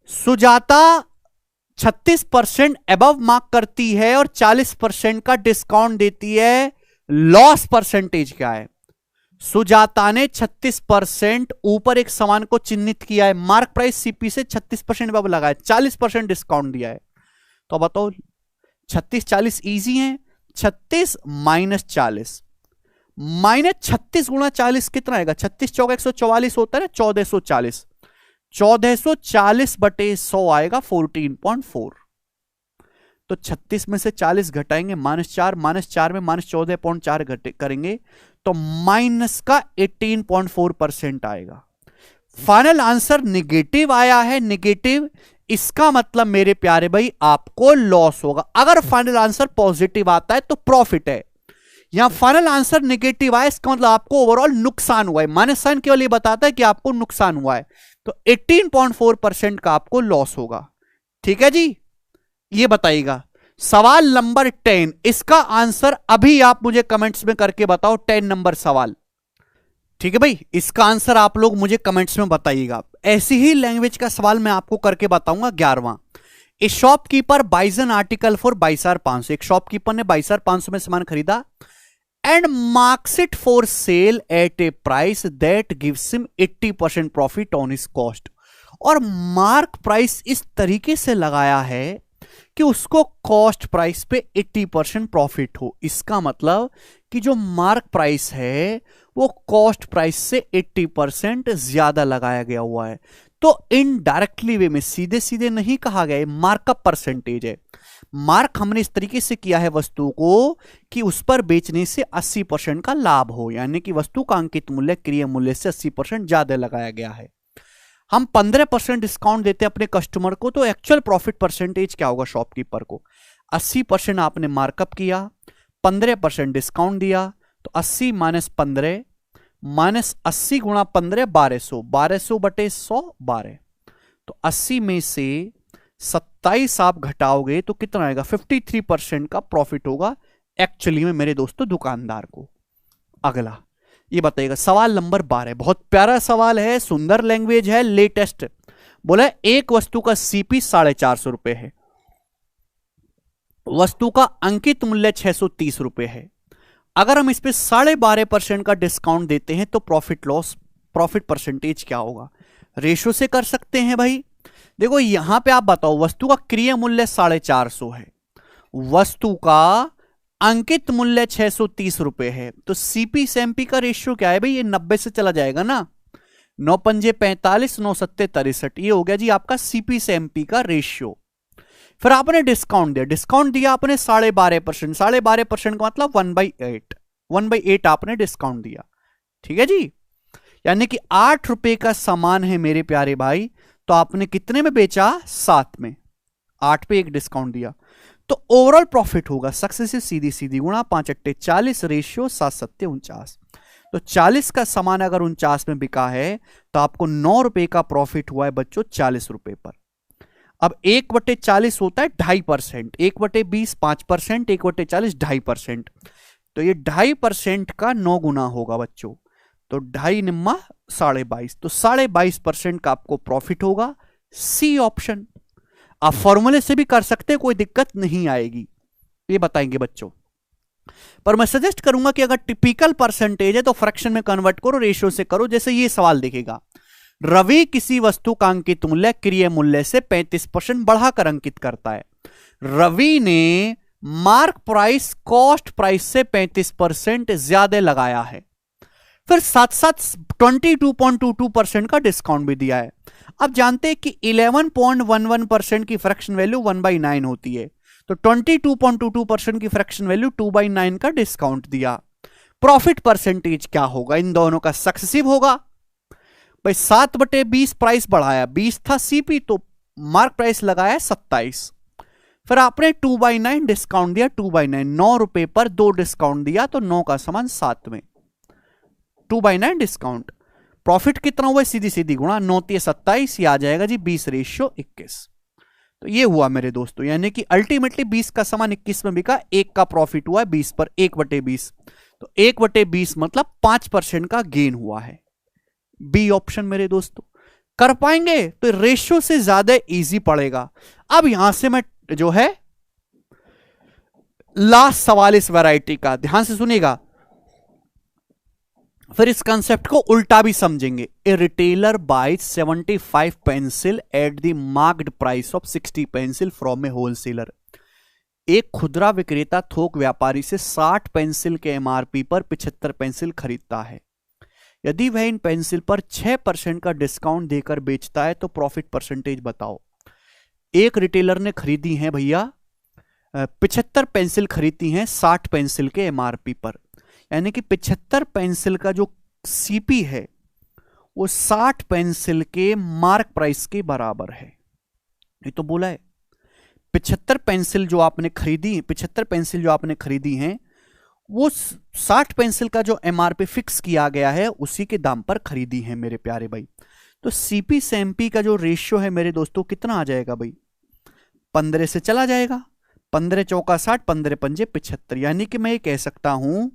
सुजाता 36% अबव मार्क करती है और 40% का डिस्काउंट देती है, लॉस परसेंटेज क्या है? सुजाता ने 36% ऊपर एक सामान को चिन्हित किया है, मार्क प्राइस सीपी से 36% अबव लगाया, 40% डिस्काउंट दिया है। तो बताओ 36 40 इजी है। 36 माइनस 40 माइनस 36 गुणा 40 कितना आएगा? 36 चौका 144 होता है ना, 1440। 1440/100 आएगा 14.4। तो 36 में से 40 घटाएंगे, -4, -4 में -14.4 घटे करेंगे तो माइनस का 18.4% आएगा। फाइनल आंसर निगेटिव आया है, निगेटिव। इसका मतलब मेरे प्यारे भाई आपको लॉस होगा। अगर फाइनल आंसर पॉजिटिव आता है तो प्रॉफिट है। यहां फाइनल आंसर नेगेटिव आया, इसका मतलब आपको ओवरऑल नुकसान हुआ है। माइनस साइन केवल ये बताता है कि आपको नुकसान हुआ है। तो 18.4% का आपको लॉस होगा। ठीक है जी, ये बताइएगा। सवाल नंबर 10, इसका आंसर अभी आप मुझे कमेंट्स में करके बताओ। 10 नंबर सवाल। ठीक है भाई, इसका आंसर आप लोग मुझे कमेंट्स में बताइएगा। ऐसी ही लैंग्वेज का सवाल मैं आपको करके बताऊंगा 11वां। A shopkeeper buys an article for 22,500। एक शॉपकीपर ने 22,500 में सामान खरीदा and marks it for sale at a price that gives him 80% profit on his cost. और मार्क प्राइस इस तरीके से लगाया है कि उसको कॉस्ट प्राइस पे 80% प्रॉफिट हो। इसका मतलब कि जो मार्क प्राइस है वो कॉस्ट प्राइस से 80% ज्यादा लगाया गया हुआ है। तो इनडायरेक्टली वे में, सीधे सीधे नहीं कहा गया, मार्कअप परसेंटेज है। मार्क हमने इस तरीके से किया है वस्तु को कि उस पर बेचने से 80% का लाभ हो, यानी कि वस्तु का अंकित मूल्य क्रिय मूल्य से 80% ज्यादा लगाया गया है। हम 15% डिस्काउंट देते हैं अपने कस्टमर को, तो एक्चुअल प्रॉफिट परसेंटेज क्या होगा शॉपकीपर को? 80% आपने मार्कअप किया, 15% डिस्काउंट दिया, तो 80 माइनस 15 माइनस 80 गुणा 15 1200, 1200/100 12। तो 80 में से 27 आप घटाओगे तो कितना आएगा? 53% का प्रॉफिट होगा एक्चुअली में मेरे दोस्तों दुकानदार को। अगला ये बताइएगा, सवाल नंबर 12। बहुत प्यारा सवाल है, सुंदर लैंग्वेज है, लेटेस्ट। बोला एक वस्तु का सीपी 450 रुपए है, वस्तु का अंकित मूल्य 630 रुपए है। अगर हम इस पे 12.5% का डिस्काउंट देते हैं तो प्रॉफिट परसेंटेज क्या होगा? रेशो से कर सकते हैं भाई। देखो यहां पे आप बताओ, वस्तु का क्रिय मूल्य 450 है, वस्तु का अंकित मूल्य 630 रुपए है, तो सीपी से एमपी का रेशियो क्या है भाई? ये 90 से चला जाएगा ना, 9 पंजे 45, 9 सत्ते 63। ये हो गया जी आपका सीपी से एमपी का रेशियो। फिर आपने डिस्काउंट दिया, डिस्काउंट दिया आपने 12.5%। 12.5% का मतलब 1/8, 1/8 आपने डिस्काउंट दिया। ठीक है जी, यानी कि 8 रुपए का सामान है मेरे प्यारे भाई, तो आपने कितने में बेचा? 7 में, 8 पे एक डिस्काउंट दिया, तो ओवरऑल प्रॉफिट होगा सक्सेसिव सीधी सीधी गुणा 5 अट्टे 40 रेशियो 7 सत्ते 49। तो 40 का सामान अगर 49 में बिका है तो आपको 9 रुपए का प्रॉफिट हुआ है बच्चों 40 रुपए पर। अब 1/40 होता है 2.5%, 1/20 5%, 1/40 2.5%। तो ये 2.5% का 9 गुना होगा बच्चों, तो 2.5 निम्मा 22.5, तो 22.5% का आपको प्रॉफिट होगा। C option. आप फॉर्मूले से भी कर सकते हैं, कोई दिक्कत नहीं आएगी, ये बताएंगे बच्चों। पर मैं सजेस्ट करूंगा कि अगर टिपिकल परसेंटेज है तो फ्रैक्शन में कन्वर्ट करो, रेशियो से करो। जैसे ये सवाल देखेगा, रवि किसी वस्तु का अंकित मूल्य क्रिय मूल्य से 35% बढ़ाकर अंकित करता है। रवि ने मार्क प्राइस कॉस्ट प्राइस से 35% ज्यादा लगाया है, फिर साथ साथ 22.22% का डिस्काउंट भी दिया है। अब जानते हैं कि 11.11% की फ्रैक्शन वैल्यू 1/9 होती है, तो 22.22% की फ्रैक्शन वैल्यू 2/9 का डिस्काउंट दिया। प्रॉफिट परसेंटेज क्या होगा? इन दोनों का सक्सेसिव होगा। भाई 7/20 प्राइस बढ़ाया, 20 था सीपी तो मार्क प्राइस लगाया 27। फिर आपने 2/9 डिस्काउंट दिया, 2/9 ₹9 पर 2 डिस्काउंट दिया तो 9 का सामान 7 में, 2/9 डिस्काउंट। प्रॉफिट कितना हुआ, सीधी सीधी गुणा, 9 × 27, ये आ जाएगा जी 20:21। तो ये हुआ मेरे दोस्तों, यानी कि अल्टीमेटली 20 का सामान 21 में बिका, 1 का प्रॉफिट हुआ है 20 पर, 1/20। तो 1/20 मतलब 5% का गेन हुआ है। बी ऑप्शन मेरे दोस्तों। कर पाएंगे तो रेशियो से ज्यादा इजी पड़ेगा। अब यहां से मैं जो है लास्ट सवाल इस वैरायटी का ध्यान से सुनिएगा, फिर इस कंसेप्ट को उल्टा भी समझेंगे। A retailer buys 75 pencil at the marked price of 60 pencil from a wholesaler. एक खुदरा विक्रेता थोक व्यापारी से 60 पेंसिल के एमआरपी पर 75 पेंसिल खरीदता है। यदि वह इन पेंसिल पर 6% का डिस्काउंट देकर बेचता है तो प्रॉफिट परसेंटेज बताओ। एक रिटेलर ने खरीदी है भैया 75 पेंसिल खरीदी हैं 60 पेंसिल के एमआरपी पर, यानी कि 75 पेंसिल का जो सीपी है वो 60 पेंसिल के मार्क प्राइस के बराबर है। ये तो बोला है 75 पेंसिल जो आपने खरीदी, 75 पेंसिल जो आपने खरीदी हैं वो 60 पेंसिल का जो एमआरपी फिक्स किया गया है उसी के दाम पर खरीदी है मेरे प्यारे भाई। तो सीपी से एमपी का जो रेशियो है मेरे दोस्तों कितना आ जाएगा भाई, 15 से चला जाएगा, 15 चौका 60, 15 पंजे 75। यानी कि मैं ये कह सकता हूं,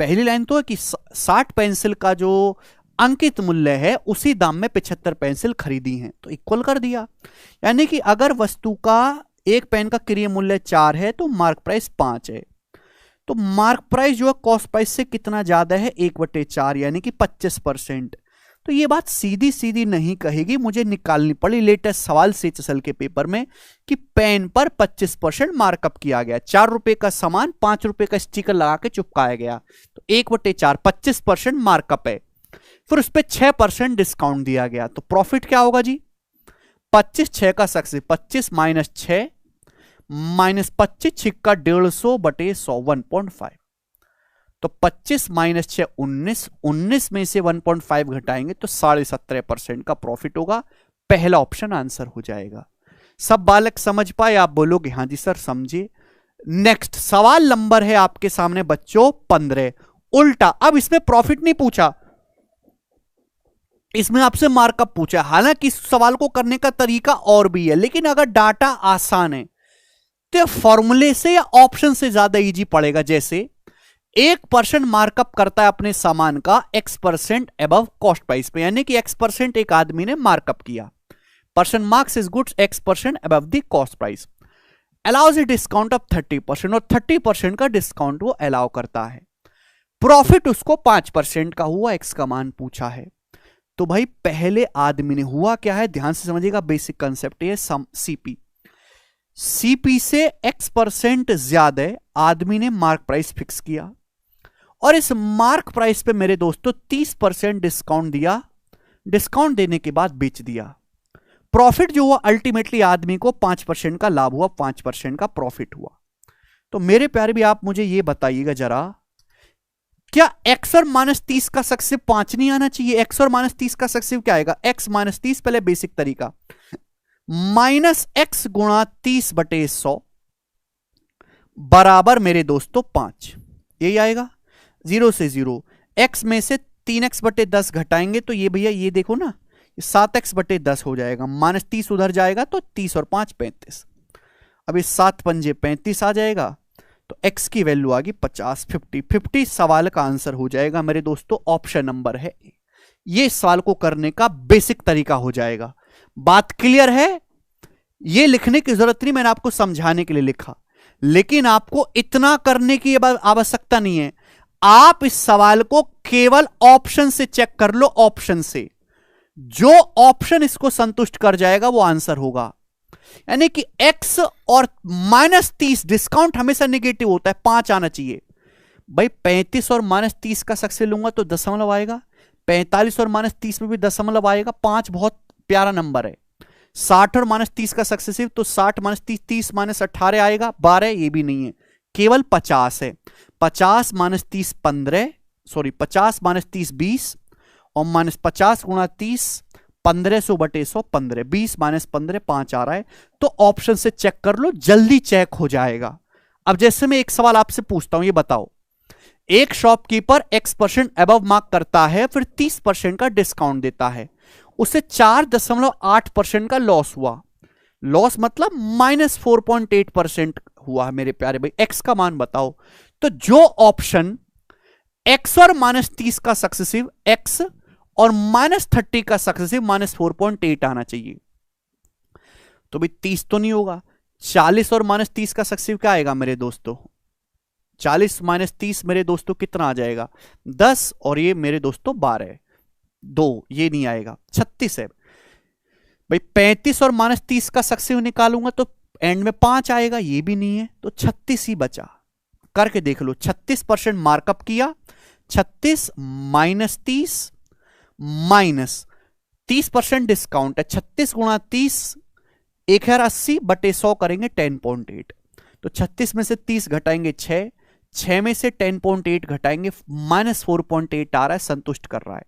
पहली लाइन तो है कि 60 पेंसिल का जो अंकित मूल्य है उसी दाम में 75 पेंसिल खरीदी हैं, तो इक्वल कर दिया। यानी कि अगर वस्तु का एक पेन का क्रय मूल्य 4 है तो मार्क प्राइस 5 है, तो मार्क प्राइस जो है कॉस्ट प्राइस से कितना ज्यादा है, 1/4 यानी कि 25%। तो ये बात सीधी सीधी नहीं कहेगी, मुझे निकालनी पड़ी लेटेस्ट सवाल से चसल के पेपर में कि पेन पर 25% मार्कअप किया गया, ₹4 का सामान ₹5 का स्टिकर लगा के चिपकाया गया, तो 1/4 25% मार्कअप है। फिर उस पर 6% डिस्काउंट दिया गया, तो प्रॉफिट क्या होगा जी, 25 6 का सक्सेस, 25 - 6 -25 छिक्का 150/100 1.5, तो 25 - 6 19, 19 में से 1.5 घटाएंगे तो 17.5% का प्रॉफिट होगा। पहला ऑप्शन आंसर हो जाएगा। सब बालक समझ पाए, आप बोलोगे हाँ जी सर समझे। नेक्स्ट सवाल नंबर है आपके सामने बच्चों 15, उल्टा। अब इसमें प्रॉफिट नहीं पूछा, इसमें आपसे मार्कअप पूछा। हालांकि इस सवाल को करने का तरीका और भी है, लेकिन अगर डाटा आसान है तो फॉर्मूले से या ऑप्शन से ज्यादा इजी पड़ेगा। जैसे 1% मार्कअप करता है अपने सामान का X% अबव कॉस्ट प्राइस पे, यानी कि X% एक आदमी ने मार्कअप किया, person marks is goods X% above the cost price, allows a discount of 30%, और 30% का डिस्काउंट वो अलाउ करता है। प्रॉफिट उसको 5% का हुआ, X का मान पूछा है। तो भाई पहले आदमी ने हुआ क्या है, ध्यान से समझिएगा, बेसिक कंसेप्ट है सीपी। सीपी से X% ज्यादा आदमी ने मार्क प्राइस फिक्स किया, और इस मार्क प्राइस पे मेरे दोस्तों 30% डिस्काउंट दिया, डिस्काउंट देने के बाद बेच दिया। प्रॉफिट जो हुआ अल्टीमेटली आदमी को 5% का लाभ हुआ, 5% का प्रॉफिट हुआ। तो मेरे प्यारे भी आप मुझे ये बताइएगा जरा, क्या X और -30 का सक्सेसिव 5 नहीं आना चाहिए? X और -30 का सक्सेसिव क्या आएगा, X - 30, पहले बेसिक तरीका, -X गुणा 30/100 बराबर मेरे दोस्तों 5, यही आएगा। 0 से 0, X में से 3x/10 घटाएंगे तो ये भैया ये देखो ना 7x/10 हो जाएगा, -30 उधर जाएगा तो 30 और 5 35, अब इस 7 पंजे 35 आ जाएगा, तो x की वैल्यू आ गई 50, 50 सवाल का आंसर हो जाएगा मेरे दोस्तों, ऑप्शन नंबर है। ये सवाल को करने का बेसिक तरीका हो जाएगा। बात क्लियर है? ये लिखने की जरूरत नहीं, मैंने आपको समझाने के लिए लिखा, लेकिन आपको इतना करने की आवश्यकता नहीं है। आप इस सवाल को केवल ऑप्शन से चेक कर लो, ऑप्शन से जो ऑप्शन इसको संतुष्ट कर जाएगा वो आंसर होगा। यानी कि x और -30 डिस्काउंट हमेशा नेगेटिव होता है, 5 आना चाहिए भाई। 35 और -30 का सक्सेस लूंगा तो दशमलव आएगा, 45 और -30 में भी दशमलव आएगा, 5 बहुत प्यारा नंबर है। 60 और -30 का सक्सेसिव तो 60 - 30, 30 - 18 आएगा, 12 ये भी नहीं है, केवल 50 है। 50 - 30 15, सॉरी 50 - 30 20, और -50 गुणा 30, 1500 बटे 100, 15, 20 -15 5 आ रहा है। तो ऑप्शन से चेक कर लो, जल्दी चेक हो जाएगा। अब जैसे मैं एक सवाल आपसे पूछता हूं, ये बताओ, एक शॉपकीपर X% अबव मार्क करता है, फिर 30% का डिस्काउंट देता है, उसे 4.8% का लॉस हुआ। लॉस मतलब -4.8% हुआ है मेरे प्यारे भाई। एक्स का मान बताओ। तो जो ऑप्शन एक्स और -30 का सक्सेसिव एक्स और -30 का सक्सेसिव -4.8 आना चाहिए। तो भाई 30 तो नहीं होगा। 40 और -30 का सक्सेसिव क्या आएगा मेरे दोस्तों? 40 -30 मेरे दोस्तों कितना आ जाएगा? 10, और ये मेरे दोस्तों 12, 2, ये नहीं आएगा, 36 है भाई। 35 और -30 का सक्सेसिव निकालूंगा तो एंड में 5 आएगा, ये भी नहीं है, तो 36 ही बचा। करके देख लो, 36% मार्कअप किया, 36 -30 -30% डिस्काउंट है, 36 गुणा 30 1080 बटे 100 करेंगे 10.8। तो 36 में से 30 घटाएंगे 6 में से 10.8 घटाएंगे -4.8 आ रहा है, संतुष्ट कर रहा है।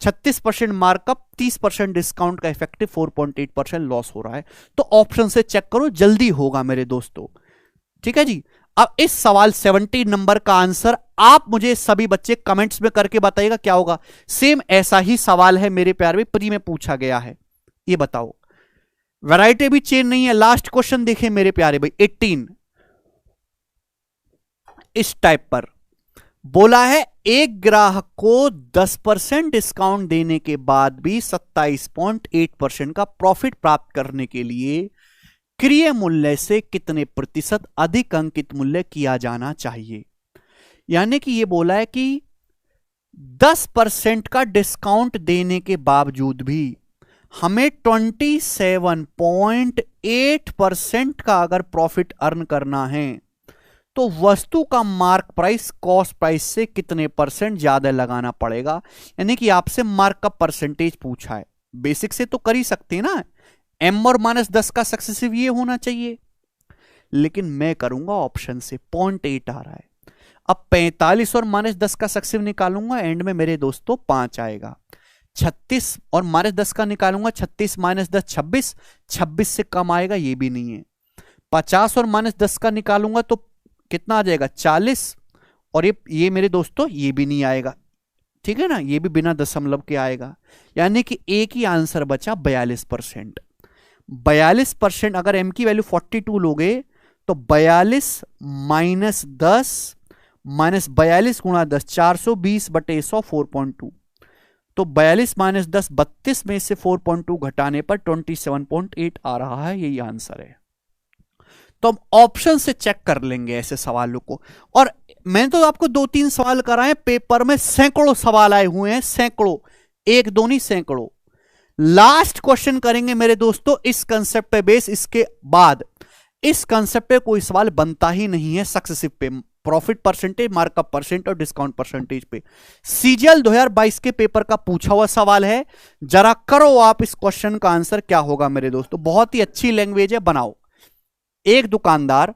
36% मार्कअप, 30% डिस्काउंट का इफेक्टिव 4.8% लॉस हो रहा है। तो ऑप्शन से चेक करो, जल्दी होगा मेरे दोस्तों। ठीक है जी। अब इस सवाल 70 नंबर का आंसर आप मुझे सभी बच्चे कमेंट्स में करके बताइएगा क्या होगा। सेम ऐसा ही सवाल है मेरे प्यारे में, प्री में पूछा गया है। ये बताओ, वैरायटी भी चेंज नहीं है। लास्ट क्वेश्चन देखें मेरे प्यारे भाई, 18 इस टाइप पर बोला है, एक ग्राहक को 10% डिस्काउंट देने के बाद भी 27.8% का प्रॉफिट प्राप्त करने के लिए क्रय मूल्य से कितने प्रतिशत अधिक अंकित मूल्य किया जाना चाहिए। यानी कि यह बोला है कि 10% का डिस्काउंट देने के बावजूद भी हमें 27.8% का अगर प्रॉफिट अर्न करना है तो वस्तु का मार्क प्राइस कॉस्ट प्राइस से कितने परसेंट ज्यादा लगाना पड़ेगा। यानी कि आपसे मार्क का परसेंटेज पूछा है। बेसिक से तो कर ही सकते हैं ना, m और -10 का सक्सेसिव ये होना चाहिए, लेकिन मैं करूंगा ऑप्शन से, 0.8 आ रहा है। अब 45 और -10 का सक्सेसिव निकालूंगा, एंड में मेरे दोस्तों 5 आएगा। 36 और -10 का निकालूंगा, 36 -10 26, 26 से कम आएगा, ये भी नहीं है। 50 और -10 का निकालूंगा तो कितना आ जाएगा? 40, और ये मेरे दोस्तों ये भी नहीं आएगा। ठीक है ना, ये भी बिना दशमलव के आएगा। यानी कि एक ही आंसर बचा, 42%। 42% अगर m की वैल्यू 42 लोगे तो 42 -10 -42 गुणा 10, 420 बटे 100, 4.2। तो 42 -10 32 में से 4.2 घटाने पर 27.8 आ रहा है, यही आंसर है। तो हम ऑप्शन से चेक कर लेंगे ऐसे सवालों को। और मैंने तो आपको 2-3 सवाल कराए, पेपर में सैकड़ों सवाल आए हुए हैं, सैकड़ों, एक दो नहीं सैकड़ों। लास्ट क्वेश्चन करेंगे मेरे दोस्तों इस कंसेप्ट पे बेस। इसके बाद इस कंसेप्ट पे कोई सवाल बनता ही नहीं है सक्सेसिव पे, प्रॉफिट परसेंटेज, मार्कअप परसेंट और डिस्काउंट परसेंटेज पे। सीजीएल 2022 के पेपर का पूछा हुआ सवाल है, जरा करो आप इस क्वेश्चन का आंसर क्या होगा मेरे दोस्तों। बहुत ही अच्छी लैंग्वेज है, बनाओ। एक दुकानदार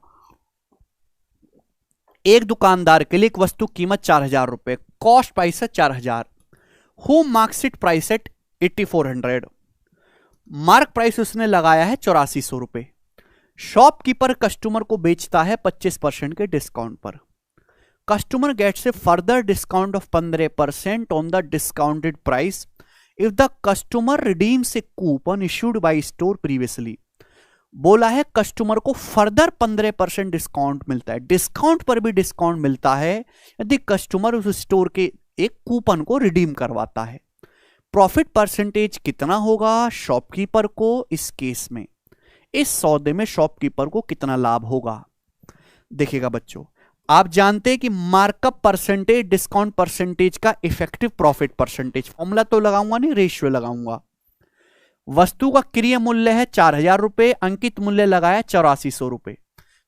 के लिए एक वस्तु कीमत 4000 रुपए, कॉस्ट प्राइस है 4000, home marksheet price at 8400, mark price उसने लगाया है 8400 रुपए। शॉपकीपर कस्टमर को बेचता है 25% के डिस्काउंट पर। Customer gets a further discount of 15% on the discounted price if the customer redeems a coupon issued by store previously. बोला है कस्टमर को फर्दर 15% डिस्काउंट मिलता है, डिस्काउंट पर भी डिस्काउंट मिलता है यदि कस्टमर उस स्टोर के एक कूपन को रिडीम करवाता है। प्रॉफिट परसेंटेज कितना होगा शॉपकीपर को इस केस में, इस सौदे में शॉपकीपर को कितना लाभ होगा। देखिएगा बच्चों, आप जानते हैं कि मार्कअप परसेंटेज डिस्काउंट परसेंटेज का इफेक्टिव प्रॉफिट परसेंटेज, फॉर्मूला तो लगाऊंगा नहीं, रेशियो लगाऊंगा। वस्तु का क्रय मूल्य है 4000 रुपए, अंकित मूल्य लगाया 8400 रुपए।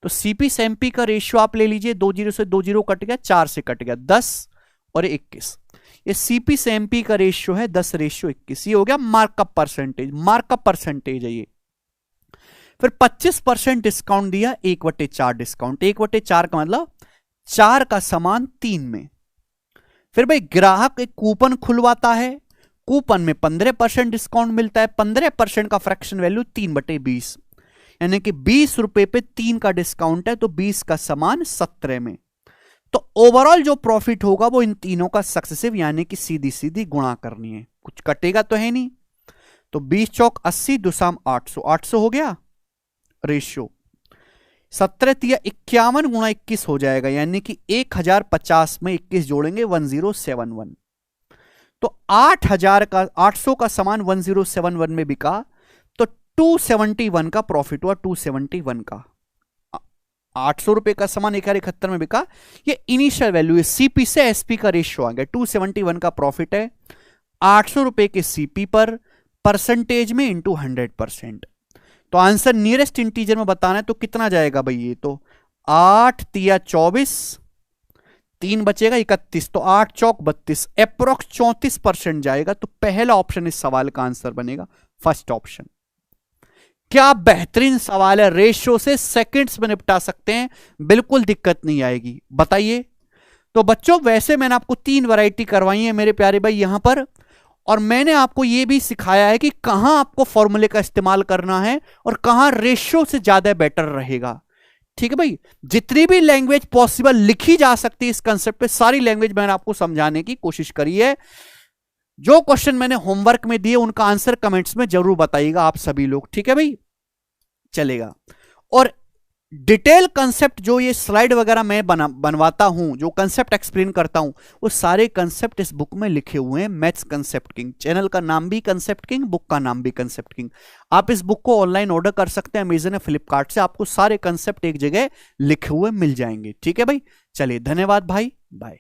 तो सीपी से एमपी का रेशियो आप ले लीजिए, 20 से 20 कट गया, 4 से कट गया, 10 और 21। ये सीपी से एमपी का रेशियो है 10:21। ये हो गया मार्कअप परसेंटेज, मार्कअप परसेंटेज है ये। फिर 25% डिस्काउंट दिया, 1/4 डिस्काउंट। 1/4 का मतलब 4 का समान 3 में, फिर भाई ग्राहक एक कूपन खुलवाता है, कूपन में 15% डिस्काउंट मिलता है। 15% का फ्रैक्शन वैल्यू 3/20, यानी कि 20 रुपए पे 3 का डिस्काउंट है तो 20 का समान 17 में। तो ओवरऑल जो प्रॉफिट होगा वो इन तीनों का सक्सेसिव यानी कि सीधी सीधी गुणा करनी है, कुछ कटेगा तो है नहीं। तो 20 चौक 80, दुसाम 800, 800 हो गया रेशियो। 17 तिया 51 गुणा 21 हो जाएगा, यानी कि 1050 में 21 जोड़ेंगे 1071। तो 8000 का 800 का सामान 1071 में बिका तो 271 का प्रॉफिट हुआ। 271 का 800 रुपए का सामान 1071 में बिका, ये इनिशियल वैल्यू है। सीपी से एसपी का रेशियो आ गया। 271 का प्रॉफिट है 800 रुपए के सीपी पर, परसेंटेज में इंटू 100%। तो आंसर नियरेस्ट इंटीजर में बताना है तो कितना जाएगा भाई, ये तो 8 तिया 24, 3 बचेगा 31, तो 8 चौक 32, अप्रोक्स 34% जाएगा। तो पहला ऑप्शन इस सवाल का आंसर बनेगा, फर्स्ट ऑप्शन। क्या बेहतरीन सवाल है, रेशियो से सेकंड्स में निपटा सकते हैं, बिल्कुल दिक्कत नहीं आएगी। बताइए। तो बच्चों वैसे मैंने आपको 3 वैरायटी करवाई है मेरे प्यारे भाई यहां पर, और मैंने आपको यह भी सिखाया है कि कहां आपको फॉर्मूले का इस्तेमाल करना है और कहां रेशियो से ज्यादा बेटर रहेगा। ठीक है भाई, जितनी भी लैंग्वेज पॉसिबल लिखी जा सकती है इस कंसेप्ट पे, सारी लैंग्वेज मैंने आपको समझाने की कोशिश करी है। जो क्वेश्चन मैंने होमवर्क में दिए उनका आंसर कमेंट्स में जरूर बताइएगा आप सभी लोग, ठीक है भाई, चलेगा। और डिटेल कंसेप्ट जो ये स्लाइड वगैरह मैं बनवाता हूं, जो कंसेप्ट एक्सप्लेन करता हूं, वो सारे कंसेप्ट इस बुक में लिखे हुए हैं। मैथ्स कंसेप्ट किंग, चैनल का नाम भी कंसेप्ट किंग, बुक का नाम भी कंसेप्ट किंग। आप इस बुक को ऑनलाइन ऑर्डर कर सकते हैं अमेजन या फ्लिपकार्ट से, आपको सारे कंसेप्ट एक जगह लिखे हुए मिल जाएंगे। ठीक है भाई, चलिए धन्यवाद भाई, बाय।